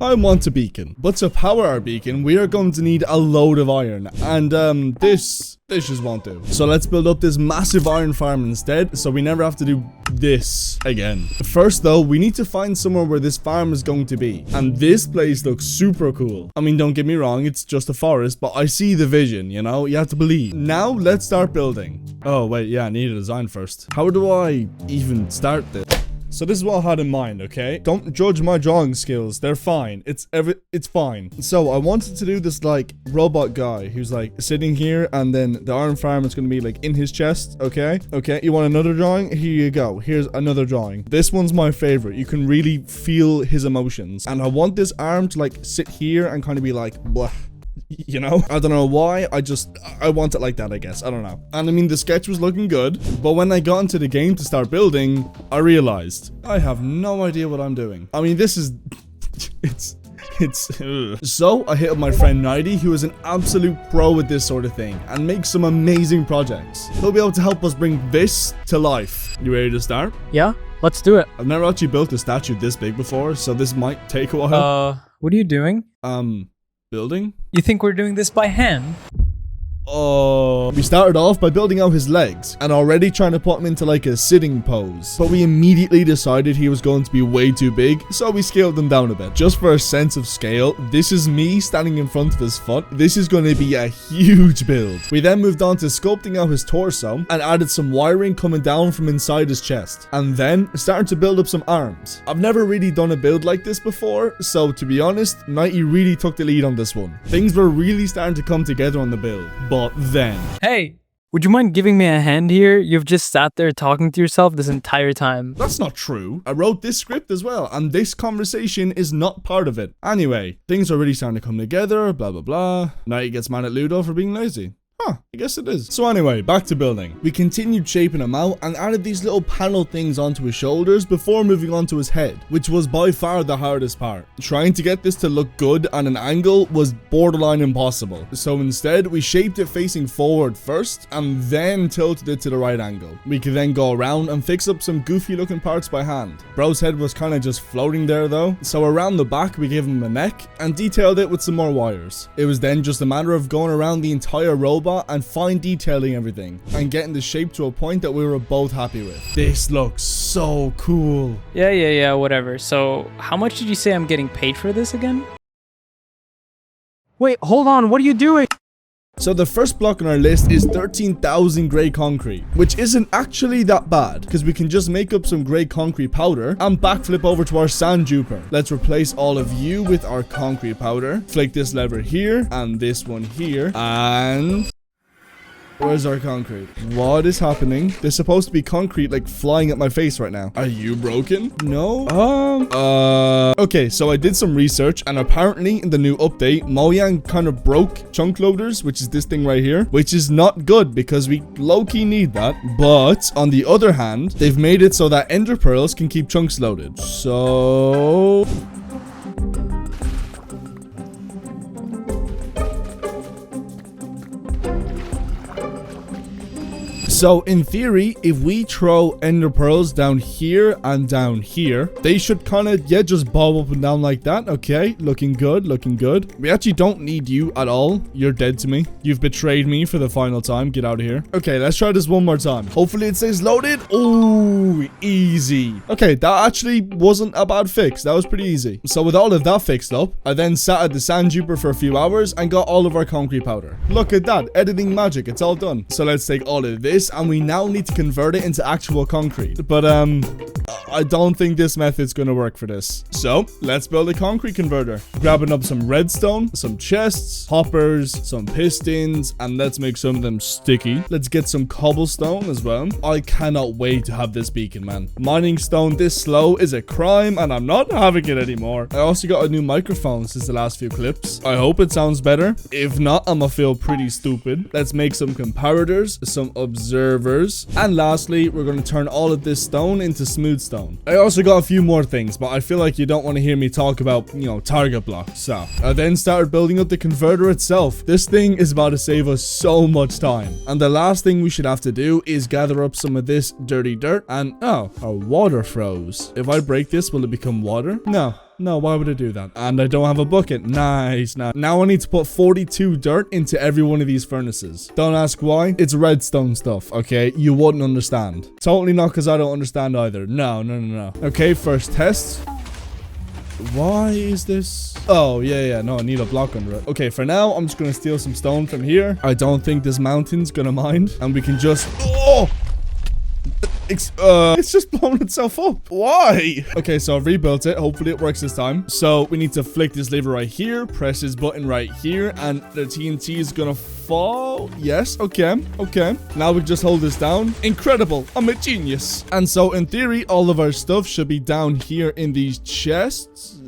I want a beacon, but to power our beacon, we are going to need a load of iron, and this just won't do. So let's build up this massive iron farm instead, so we never have to do this again. First though, we need to find somewhere where this farm is going to be, and this place looks super cool. I mean, don't get me wrong, it's just a forest, but I see the vision, you know? You have to believe. Now, let's start building. Oh, wait, yeah, I need a design first. How do I even start this? So this is what I had in mind, okay? Don't judge my drawing skills. They're fine. It's fine. So I wanted to do this like robot guy who's like sitting here, and then the iron farm is going to be like in his chest, okay? Okay, you want another drawing? Here you go. Here's another drawing. This one's my favorite. You can really feel his emotions. And I want this arm to like sit here and kind of be like, blah. You know, I don't know why. I want it like that, I guess. I don't know. And I mean, the sketch was looking good, but when I got into the game to start building, I realized I have no idea what I'm doing. I mean, this is So I hit up my friend Nighty, who is an absolute pro with this sort of thing and makes some amazing projects. He'll be able to help us bring this to life. You ready to start? Yeah, let's do it. I've never actually built a statue this big before, so this might take a while. What are you doing? Building? You think we're doing this by hand? We started off by building out his legs and already trying to put him into like a sitting pose, but we immediately decided he was going to be way too big, so we scaled him down a bit. Just for a sense of scale, this is me standing in front of his foot. This is going to be a huge build. We then moved on to sculpting out his torso and added some wiring coming down from inside his chest, and then started to build up some arms. I've never really done a build like this before, so to be honest, Nighty really took the lead on this one. Things were really starting to come together on the build. But then... Hey, would you mind giving me a hand here? You've just sat there talking to yourself this entire time. That's not true. I wrote this script as well, and this conversation is not part of it. Anyway, things are really starting to come together, blah blah blah. Nighty gets mad at Ludo for being lazy. Huh, I guess it is. So anyway, back to building. We continued shaping him out and added these little panel things onto his shoulders before moving on to his head, which was by far the hardest part. Trying to get this to look good at an angle was borderline impossible. So instead, we shaped it facing forward first and then tilted it to the right angle. We could then go around and fix up some goofy looking parts by hand. Bro's head was kind of just floating there though. So around the back, we gave him a neck and detailed it with some more wires. It was then just a matter of going around the entire robot and fine detailing everything and getting the shape to a point that we were both happy with. This looks so cool. Yeah, whatever. So, how much did you say I'm getting paid for this again? Wait, hold on, what are you doing? So the first block on our list is 13,000 grey concrete, which isn't actually that bad because we can just make up some grey concrete powder and backflip over to our sand duper. Let's replace all of you with our concrete powder. Flick this lever here and this one here, and... where's our concrete? What is happening? There's supposed to be concrete like flying at my face right now. Are you broken? No? Okay, so I did some research and apparently in the new update, Mojang kind of broke chunk loaders, which is this thing right here, which is not good because we low-key need that. But on the other hand, they've made it so that ender pearls can keep chunks loaded. So... So in theory, if we throw ender pearls down here and down here, they should kind of, yeah, just bob up and down like that. Okay, looking good, looking good. We actually don't need you at all. You're dead to me. You've betrayed me for the final time. Get out of here. Okay, let's try this one more time. Hopefully it stays loaded. Ooh, easy. Okay, that actually wasn't a bad fix. That was pretty easy. So with all of that fixed up, I then sat at the sand duper for a few hours and got all of our concrete powder. Look at that. Editing magic. It's all done. So let's take all of this and we now need to convert it into actual concrete. But I don't think this method's gonna work for this. So let's build a concrete converter. Grabbing up some redstone, some chests, hoppers, some pistons, and let's make some of them sticky. Let's get some cobblestone as well. I cannot wait to have this beacon, man. Mining stone this slow is a crime and I'm not having it anymore. I also got a new microphone since the last few clips. I hope it sounds better. If not, I'ma feel pretty stupid. Let's make some comparators, some observers, and lastly, we're going to turn all of this stone into smooth stone. I also got a few more things, but I feel like you don't want to hear me talk about, you know, target blocks. So I then started building up the converter itself. This thing is about to save us so much time. And the last thing we should have to do is gather up some of this dirty dirt and, oh, our water froze. If I break this, will it become water? No. No, why would I do that? And I don't have a bucket. Nice. Now I need to put 42 dirt into every one of these furnaces. Don't ask why. It's redstone stuff, okay? You wouldn't understand. Totally not because I don't understand either. No. Okay, first test. Why is this? Oh, yeah. No, I need a block under it. Okay, for now, I'm just going to steal some stone from here. I don't think this mountain's going to mind. And we can just... Oh! It's just blown itself up. Why? Okay, so I've rebuilt it. Hopefully it works this time. So we need to flick this lever right here, press this button right here, and the TNT is gonna fall. Yes, okay. Now we just hold this down. Incredible. I'm a genius. And so in theory, all of our stuff should be down here in these chests.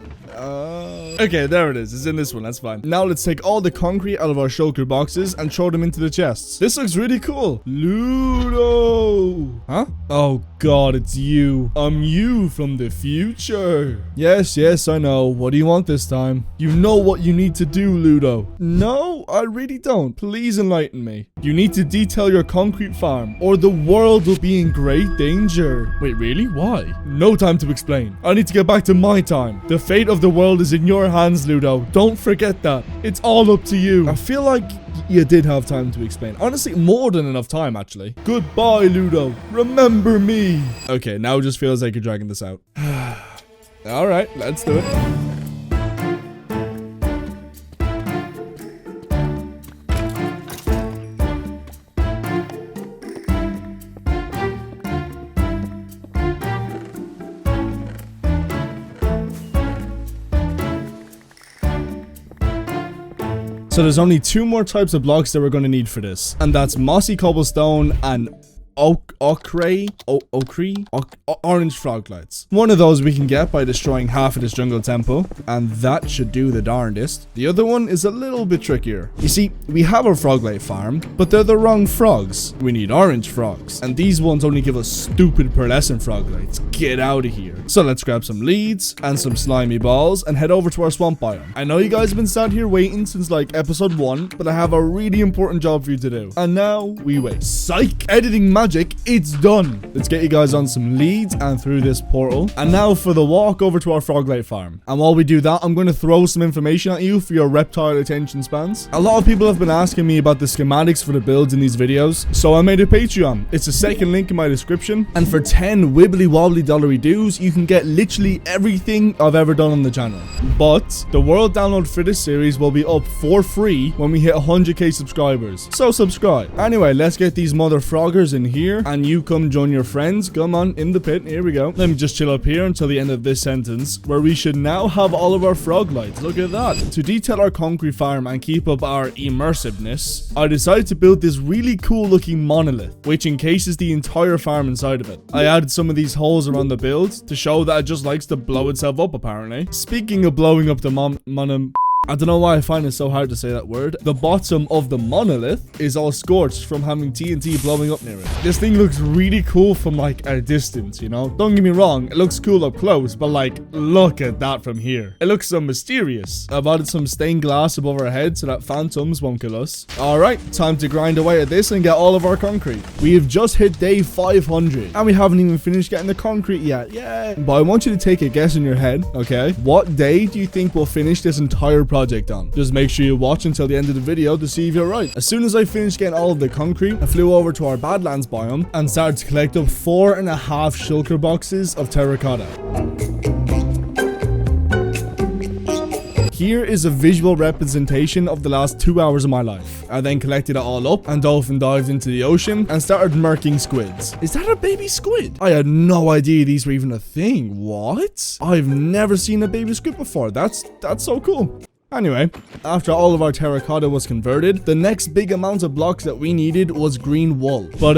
Okay, there it is. It's in this one. That's fine. Now let's take all the concrete out of our shulker boxes and throw them into the chests. This looks really cool. Ludo. Huh? Oh god, it's you. I'm you from the future. Yes, I know. What do you want this time? You know what you need to do, Ludo. No, I really don't. Please enlighten me. You need to detail your concrete farm, or the world will be in great danger. Wait, really? Why? No time to explain. I need to get back to my time. The fate of the world is in your hands, Ludo. Don't forget that. It's all up to you. I feel like you did have time to explain. Honestly, more than enough time, actually. Goodbye, Ludo. Remember me. Okay, now it just feels like you're dragging this out. All right, let's do it. So there's only two more types of blocks that we're going to need for this. And that's mossy cobblestone and orange frog lights. One of those we can get by destroying half of this jungle temple, and that should do the darndest. The other one is a little bit trickier. You see, we have a frog light farm, but they're the wrong frogs. We need orange frogs, and these ones only give us stupid pearlescent frog lights. Get out of here. So let's grab some leads and some slimy balls and head over to our swamp biome. I know you guys have been sat here waiting since like episode 1, but I have a really important job for you to do. And now we wait. Psych! Editing magic. It's done. Let's get you guys on some leads and through this portal. And now for the walk over to our froglight farm. And while we do that, I'm going to throw some information at you for your reptile attention spans. A lot of people have been asking me about the schematics for the builds in these videos, so I made a Patreon. It's the second link in my description. And for 10 wibbly wobbly dollary dues, you can get literally everything I've ever done on the channel. But the world download for this series will be up for free when we hit 100k subscribers. So subscribe. Anyway, let's get these mother froggers in here. And you come join your friends. Come on, in the pit. Here we go. Let me just chill up here until the end of this sentence, where we should now have all of our frog lights. Look at that. To detail our concrete farm and keep up our immersiveness, I decided to build this really cool looking monolith, which encases the entire farm inside of it. I added some of these holes around the build to show that it just likes to blow itself up, apparently. Speaking of blowing up the I don't know why I find it so hard to say that word. The bottom of the monolith is all scorched from having TNT blowing up near it. This thing looks really cool from like a distance, you know? Don't get me wrong, it looks cool up close, but like, look at that from here. It looks so mysterious. I've added some stained glass above our head so that phantoms won't kill us. Alright, time to grind away at this and get all of our concrete. We have just hit day 500 and we haven't even finished getting the concrete yet. Yeah. But I want you to take a guess in your head, okay? What day do you think we'll finish this entire project on? Just make sure you watch until the end of the video to see if you're right. As soon as I finished getting all of the concrete, I flew over to our Badlands biome and started to collect up 4.5 shulker boxes of terracotta. Here is a visual representation of the last 2 hours of my life. I then collected it all up and dolphin dived into the ocean and started murking squids. Is that a baby squid? I had no idea these were even a thing. What? I've never seen a baby squid before. That's so cool. Anyway, after all of our terracotta was converted, the next big amount of blocks that we needed was green wool. But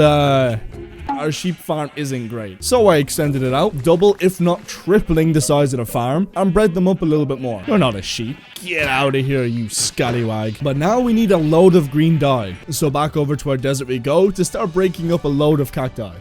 our sheep farm isn't great. So I extended it out, double if not tripling the size of the farm, and bred them up a little bit more. You're not a sheep. Get out of here, you scallywag. But now we need a load of green dye. So back over to our desert we go to start breaking up a load of cacti.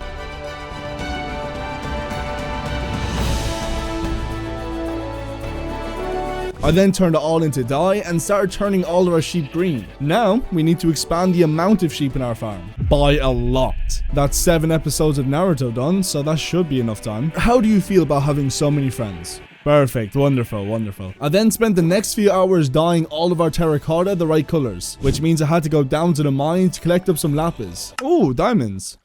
I then turned it all into dye and started turning all of our sheep green. Now, we need to expand the amount of sheep in our farm. by a lot. That's 7 episodes of Naruto done, so that should be enough time. How do you feel about having so many friends? Perfect. Wonderful. Wonderful. I then spent the next few hours dyeing all of our terracotta the right colors, which means I had to go down to the mine to collect up some lapis. Ooh, diamonds.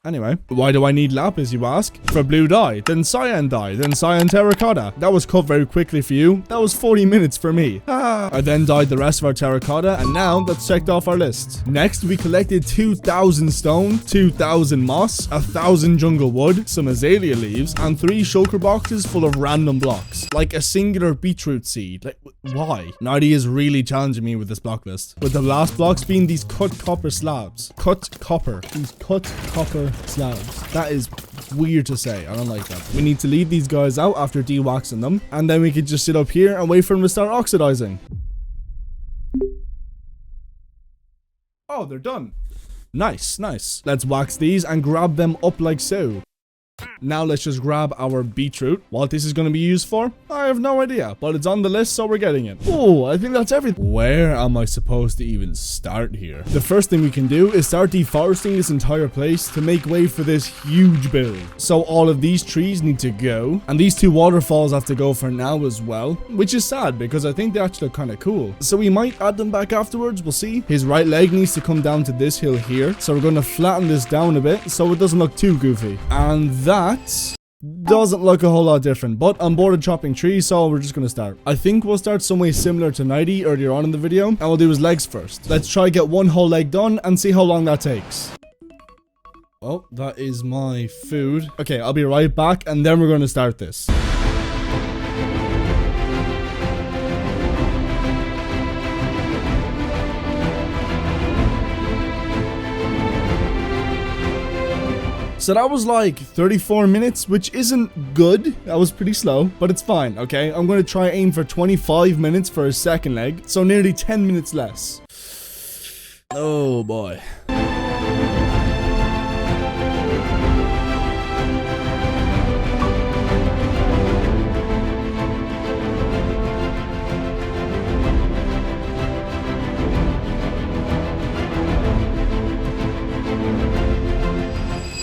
Anyway, why do I need lapis, you ask? For blue dye, then cyan terracotta. That was cut very quickly for you. That was 40 minutes for me. I then dyed the rest of our terracotta, and now that's checked off our list. Next, we collected 2,000 stone, 2,000 moss, 1,000 jungle wood, some azalea leaves, and 3 shulker boxes full of random blocks. Like a singular beetroot seed. Like, why? Nardi is really challenging me with this block list. With the last blocks being these cut copper slabs. These cut copper slabs. That is weird to say. I don't like that. We need to leave these guys out after de-waxing them, and then we could just sit up here and wait for them to start oxidizing. Oh, they're done. Nice, nice. Let's wax these and grab them up like so. Now let's just grab our beetroot. What this is going to be used for, I have no idea, but it's on the list, so we're getting it. Oh, I think that's everything. Where am I supposed to even start here? The first thing we can do is start deforesting this entire place to make way for this huge build. So all of these trees need to go, and these 2 waterfalls have to go for now as well, which is sad because I think they actually look kind of cool. So we might add them back afterwards, we'll see. His right leg needs to come down to this hill here, so we're going to flatten this down a bit so it doesn't look too goofy. And that doesn't look a whole lot different, but I'm bored of chopping trees, so we're just gonna start. I think we'll start some way similar to Nighty earlier on in the video, and we'll do his legs first. Let's try get 1 whole leg done and see how long that takes. Well, that is my food. Okay, I'll be right back, and then we're gonna start this. So that was like 34 minutes, which isn't good. That was pretty slow, but it's fine, okay? I'm going to try aim for 25 minutes for a second leg, so nearly 10 minutes less. Oh boy.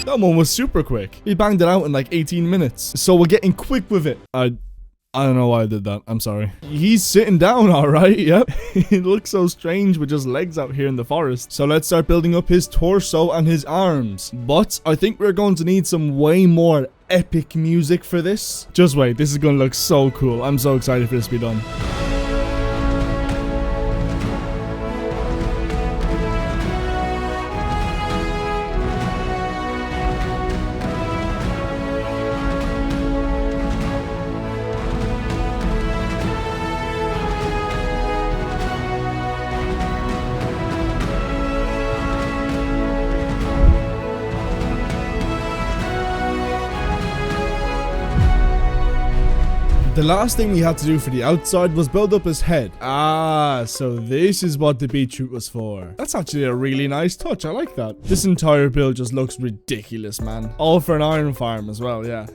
That one was super quick. We banged it out in like 18 minutes. So we're getting quick with it. I don't know why I did that. I'm sorry. He's sitting down, all right. Yep. It looks so strange with just legs out here in the forest. So let's start building up his torso and his arms. But I think we're going to need some way more epic music for this. Just wait. This is going to look so cool. I'm so excited for this to be done. The last thing we had to do for the outside was build up his head. Ah, so this is what the beetroot was for. That's actually a really nice touch. I like that. This entire build just looks ridiculous, man. All for an iron farm as well, yeah.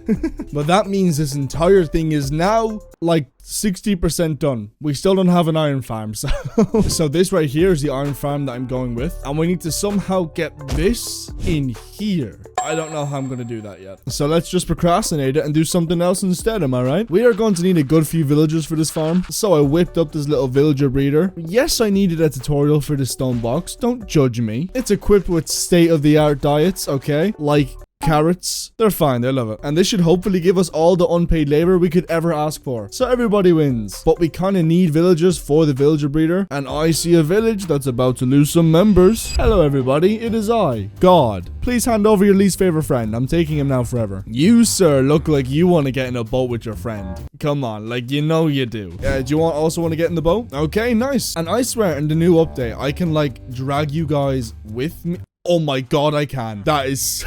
But that means this entire thing is now like 60% done. We still don't have an iron farm, so this right here is the iron farm that I'm going with, and we need to somehow get this in here. I don't know how I'm gonna do that yet, so let's just procrastinate it and do something else instead. Am I right? We are going to need a good few villagers for this farm, so I whipped up this little villager breeder. Yes, I needed a tutorial for this stone box. Don't judge me. It's equipped with state-of-the-art diets, okay, like carrots. They're fine, they love it, and this should hopefully give us all the unpaid labor we could ever ask for, so everybody wins. But we kind of need villagers for the villager breeder, and I see a village that's about to lose some members. Hello everybody, it is I, God. Please hand over your least favorite friend. I'm taking him now forever. You, sir, look like you want to get in a boat with your friend. Come on, like you know you do. Do you also want to get in the boat? Okay, nice. And I swear in the new update I can like drag you guys with me. Oh my god, I can. That is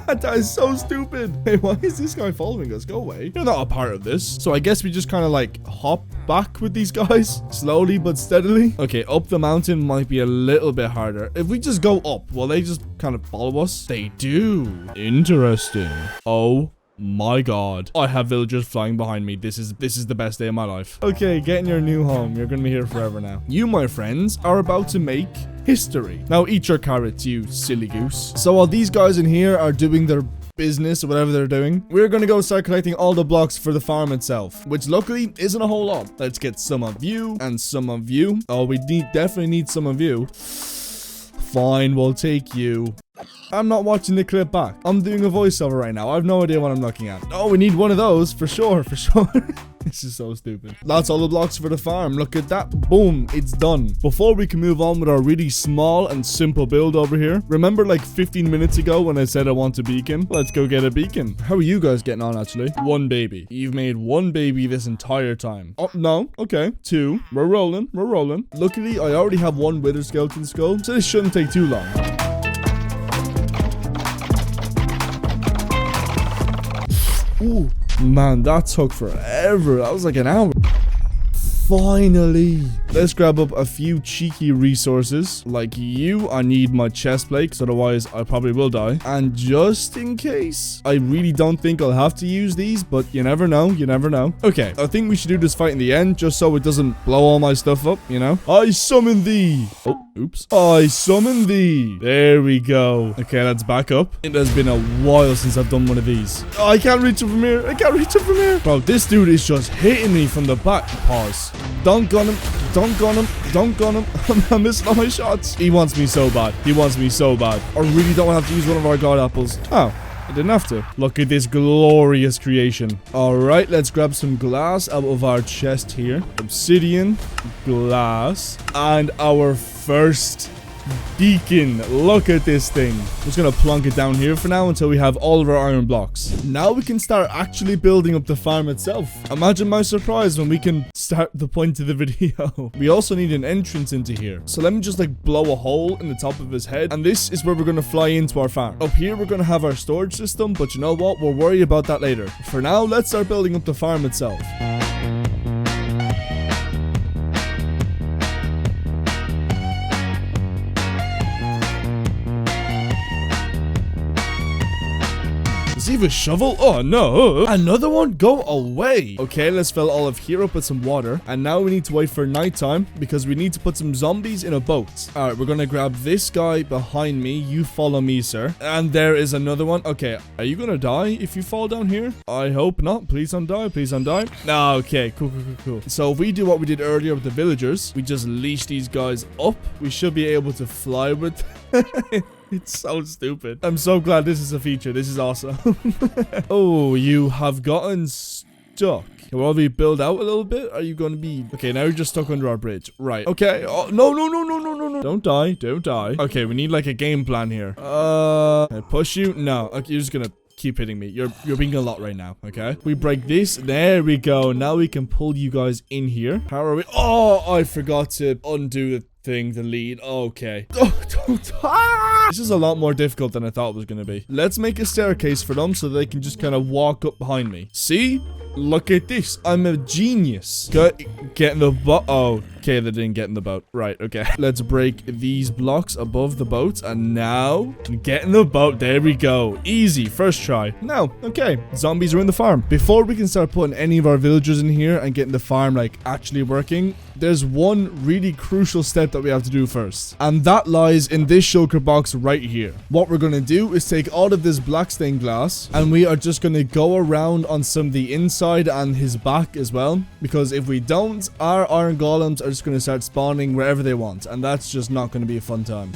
that is so stupid. Hey, why is this guy following us? Go away. You're not a part of this. So I guess we just kind of like hop back with these guys slowly but steadily. Okay, up the mountain might be a little bit harder. If we just go up, will they just kind of follow us? They do. Interesting. Oh my god, I have villagers flying behind me. This is the best day of my life. Okay, get in your new home. You're gonna be here forever now. You, my friends, are about to make history. Now eat your carrots, you silly goose. So while these guys in here are doing their business or whatever they're doing, we're gonna go start collecting all the blocks for the farm itself, which luckily isn't a whole lot. Let's get some of you and some of you. Oh, we definitely need some of you. Fine, we'll take you. I'm not watching the clip back. I'm doing a voiceover right now. I have no idea what I'm looking at. Oh, we need one of those for sure, for sure. This is so stupid. That's all the blocks for the farm. Look at that. Boom, it's done. Before we can move on with our really small and simple build over here, remember like 15 minutes ago when I said I want a beacon? Let's go get a beacon. How are you guys getting on actually? One baby. You've made one baby this entire time. Oh, no. Okay. Two. We're rolling. We're rolling. Luckily, I already have one wither skeleton skull, so this shouldn't take too long. Ooh, man, that took forever. That was like an hour. Finally. Let's grab up a few cheeky resources. Like you, I need my chest plate, because otherwise I probably will die. And just in case, I really don't think I'll have to use these, but you never know. You never know. Okay, I think we should do this fight in the end, just so it doesn't blow all my stuff up, you know? I summon thee. Oh, oops. I summon thee. There we go. Okay, let's back up. It has been a while since I've done one of these. Oh, I can't reach it from here. I can't reach it from here. Bro, this dude is just hitting me from the back. Pause. Dunk on him. Dunk on him. Dunk on him. I'm missing all my shots. He wants me so bad. He wants me so bad. I really don't have to use one of our god apples. Oh, I didn't have to. Look at this glorious creation. All right, let's grab some glass out of our chest here. Obsidian, glass, and our first beacon. Look at this thing. I'm just gonna plonk it down here for now until we have all of our iron blocks. Now we can start actually building up the farm itself. Imagine my surprise when we can start the point of the video. We also need an entrance into here, so let me just like blow a hole in the top of his head, and this is where we're gonna fly into our farm. Up here we're gonna have our storage system, but you know what, we'll worry about that later. For now, let's start building up the farm itself. Receive a shovel? Oh no. Another one? Go away. Okay, let's fill all of here up with some water. And now we need to wait for nighttime because we need to put some zombies in a boat. All right, we're going to grab this guy behind me. You follow me, sir. And there is another one. Okay, are you going to die if you fall down here? I hope not. Please don't die. Please don't die. No, okay, cool. So if we do what we did earlier with the villagers, we just leash these guys up. We should be able to fly with It's so stupid. I'm so glad this is a feature. This is awesome. Oh, you have gotten stuck. Will we build out a little bit? Are you going to be... Okay, now you're just stuck under our bridge. Right. Okay. Oh, no. Don't die. Don't die. Okay, we need like a game plan here. Can I push you? No. Okay, you're just going to keep hitting me. You're being a lot right now, okay? We break this. There we go. Now we can pull you guys in here. How are we? Oh, I forgot to undo the lead. Okay. Oh, don't. This is a lot more difficult than I thought it was going to be. Let's make a staircase for them so they can just kind of walk up behind me. See? Look at this. I'm a genius. Get in the boat. Oh, okay. They didn't get in the boat. Right. Okay. Let's break these blocks above the boat. And now get in the boat. There we go. Easy. First try. Now, okay. Zombies are in the farm. Before we can start putting any of our villagers in here and getting the farm like actually working, there's one really crucial step that we have to do first. And that lies in this shulker box right here. What we're going to do is take all of this black stained glass and we are just going to go around on some of the inside and his back as well, because if we don't, our iron golems are just going to start spawning wherever they want, and that's just not going to be a fun time.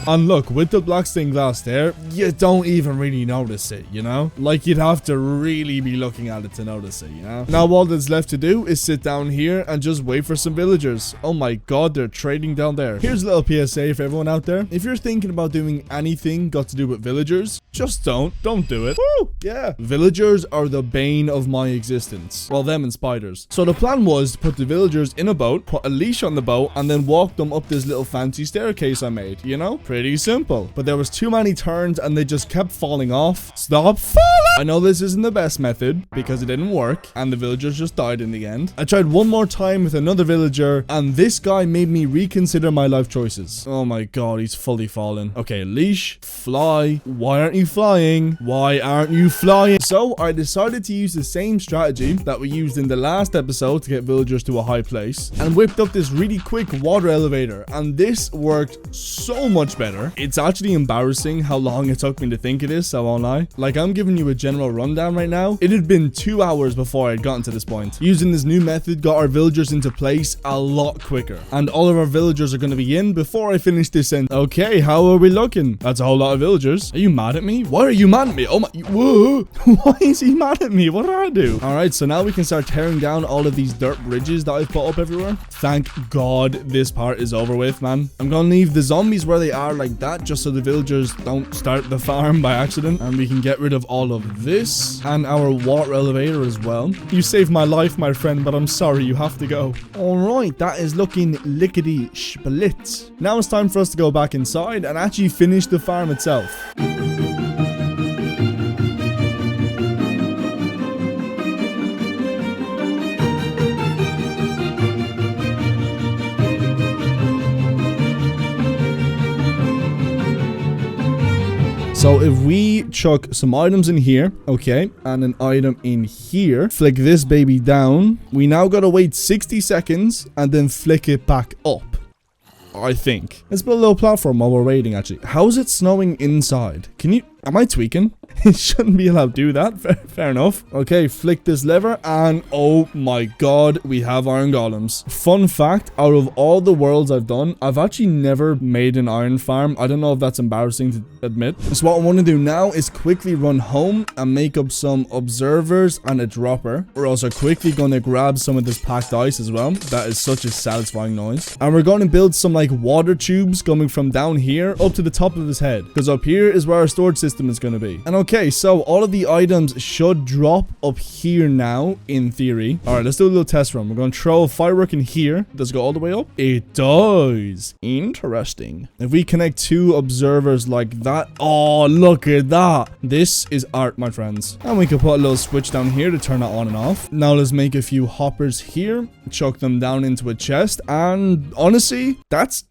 And look, with the black stained glass there, you don't even really notice it, you know? Like, you'd have to really be looking at it to notice it, you know? Now, all that's left to do is sit down here and just wait for some villagers. Oh my god, they're trading down there. Here's a little PSA for everyone out there. If you're thinking about doing anything got to do with villagers, just don't do it. Woo! Yeah. Villagers are the bane of my existence. Well, them and spiders. So the plan was to put the villagers in a boat, put a leash on the boat, and then walk them up this little fancy staircase I made, you know? Pretty simple. But there was too many turns and they just kept falling off. Stop falling! I know this isn't the best method because it didn't work and the villagers just died in the end. I tried one more time with another villager and this guy made me reconsider my life choices. Oh my god, he's fully fallen. Okay, leash, fly. Why aren't you flying? Why aren't you flying? So I decided to use the same strategy that we used in the last episode to get villagers to a high place and whipped up this really quick water elevator, and this worked so much better. It's actually embarrassing how long it took me to think of this, so won't I? Like, I'm giving you a general rundown right now. It had been 2 hours before I had gotten to this point. Using this new method got our villagers into place a lot quicker, and all of our villagers are going to be in before I finish this end. Okay, how are we looking? That's a whole lot of villagers. Are you mad at me? Why are you mad at me? Oh my, whoa. Why is he mad at me? What did I do? All right, so now we can start tearing down all of these dirt bridges that I've put up everywhere. Thank God this part is over with, man. I'm gonna leave the zombies where they are like that just so the villagers don't start the farm by accident, and we can get rid of all of this and our water elevator as well. You saved my life, my friend, but I'm sorry, you have to go. All right, that is looking lickety split. Now it's time for us to go back inside and actually finish the farm itself. So if we chuck some items in here, okay, and an item in here, flick this baby down, we now gotta wait 60 seconds and then flick it back up. I think. Let's build a little platform while we're waiting, actually. How is it snowing inside? Can you... Am I tweaking? It shouldn't be allowed to do that. Fair enough. Okay, flick this lever and oh my god, we have iron golems. Fun fact, out of all the worlds I've done, I've actually never made an iron farm. I don't know if that's embarrassing to admit. So what I want to do now is quickly run home and make up some observers and a dropper. We're also quickly going to grab some of this packed ice as well. That is such a satisfying noise. And we're going to build some like water tubes coming from down here up to the top of his head, because up here is where our storage system is going to be. And okay, so all of the items should drop up here now, in theory. All right, let's do a little test run. We're going to throw a firework in here. Does it go all the way up? It does. Interesting. If we connect two observers like that, oh, look at that. This is art, my friends. And we can put a little switch down here to turn it on and off. Now let's make a few hoppers here, chuck them down into a chest, and honestly, that's...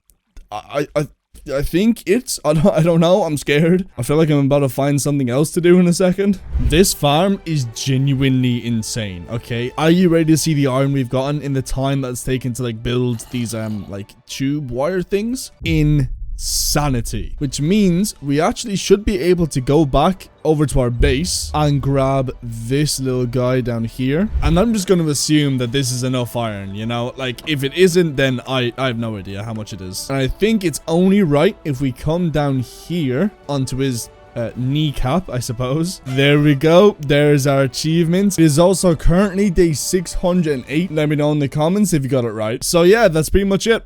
I think it's... I don't know. I'm scared. I feel like I'm about to find something else to do in a second. This farm is genuinely insane, okay? Are you ready to see the iron we've gotten in the time that's taken to, like, build these, like, tube wire things? Insanity. Which means we actually should be able to go back over to our base and grab this little guy down here, and I'm just going to assume that this is enough iron, you know? Like, if it isn't, then I have no idea how much it is. And I think it's only right if we come down here onto his kneecap, I suppose. There we go. There's our achievement. It is also currently day 608. Let me know in the comments if you got it right. So yeah, that's pretty much it.